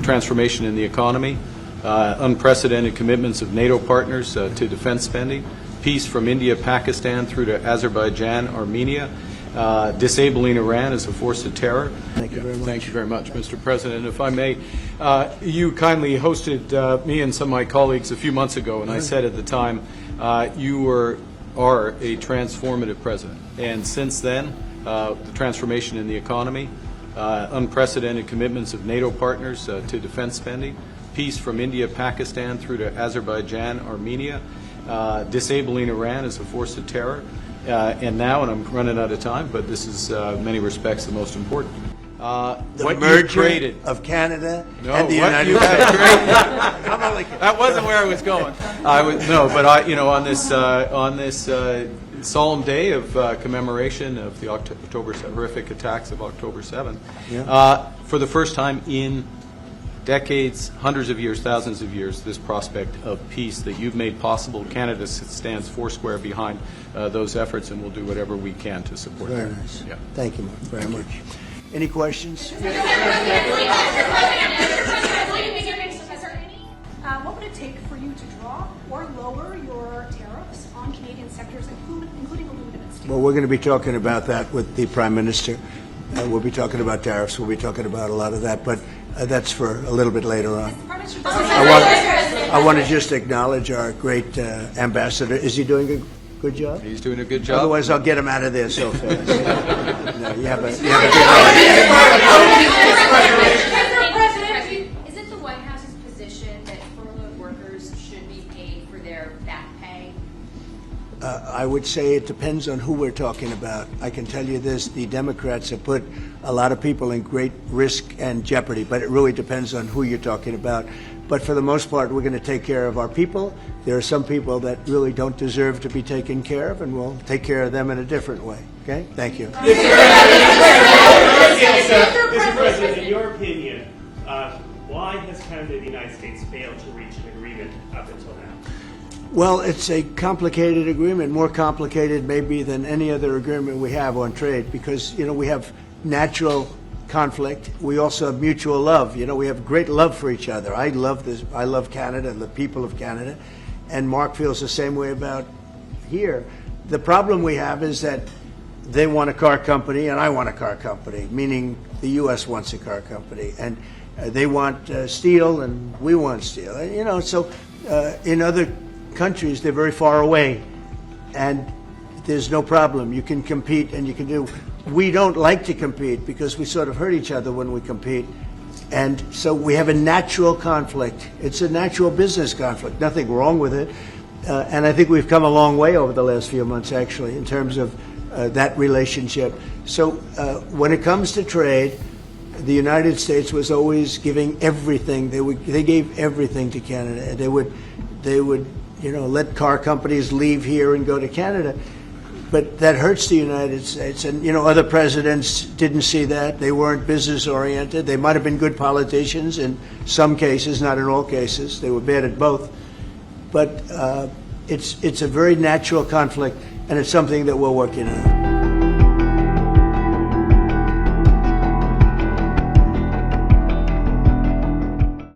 transformation in the economy, unprecedented commitments of NATO partners to defense spending, peace from India, Pakistan through to Azerbaijan, Armenia, disabling Iran as a force of terror. Thank you very much. Thank you very much, Mr. President. If I may, you kindly hosted me and some of my colleagues a few months ago, and I said at the time, you are a transformative president. And since then, the transformation in the economy, unprecedented commitments of NATO partners to defense spending, peace from India, Pakistan through to Azerbaijan, Armenia, disabling Iran as a force of terror, and now, and I'm running out of time, but this is in many respects the most important. The merger of Canada and the United States. That wasn't where I was going. On this solemn day of commemoration of the horrific attacks of October 7th, for the first time in decades, hundreds of years, thousands of years, this prospect of peace that you've made possible. Canada stands foursquare behind those efforts, and we'll do whatever we can to support Very that. nice. Yeah. Thank you, Mark, very much. Any questions? What would it take for you to drop or lower your tariffs on Canadian sectors, including aluminum and steel? Well, we're going to be talking about that with the Prime Minister. We'll be talking about tariffs. We'll be talking about a lot of that, but that's for a little bit later on. I want to just acknowledge our great ambassador. Is he doing a good job? He's doing a good job. Otherwise, I'll get him out of there so fast. No, you have a good Is it the White House's position that furloughed workers should be paid for their back pay? I would say it depends on who we're talking about. I can tell you this, the Democrats have put a lot of people in great risk and jeopardy, but it really depends on who you're talking about. But for the most part, we're going to take care of our people. There are some people that really don't deserve to be taken care of, and we'll take care of them in a different way. Okay? Thank you. Mr. President, in your opinion, why has Canada and the United States failed to reach an agreement up until now? Well, it's a complicated agreement, more complicated maybe than any other agreement we have on trade, because, we have natural conflict. We also have mutual love. We have great love for each other. I love this. I love Canada and the people of Canada, and Mark feels the same way about here. The problem we have is that they want a car company and I want a car company, meaning the U.S. wants a car company, and they want steel and we want steel. So in other countries, they're very far away, and there's no problem. You can compete and you can do. We don't like to compete because we sort of hurt each other when we compete, and so we have a natural conflict. It's a natural business conflict. Nothing wrong with it, and I think we've come a long way over the last few months, actually, in terms of that relationship. So when it comes to trade, the United States was always giving everything. They gave everything to Canada. They would let car companies leave here and go to Canada. But that hurts the United States. And, other presidents didn't see that. They weren't business-oriented. They might have been good politicians in some cases, not in all cases. They were bad at both. But it's a very natural conflict, and it's something that we're working on.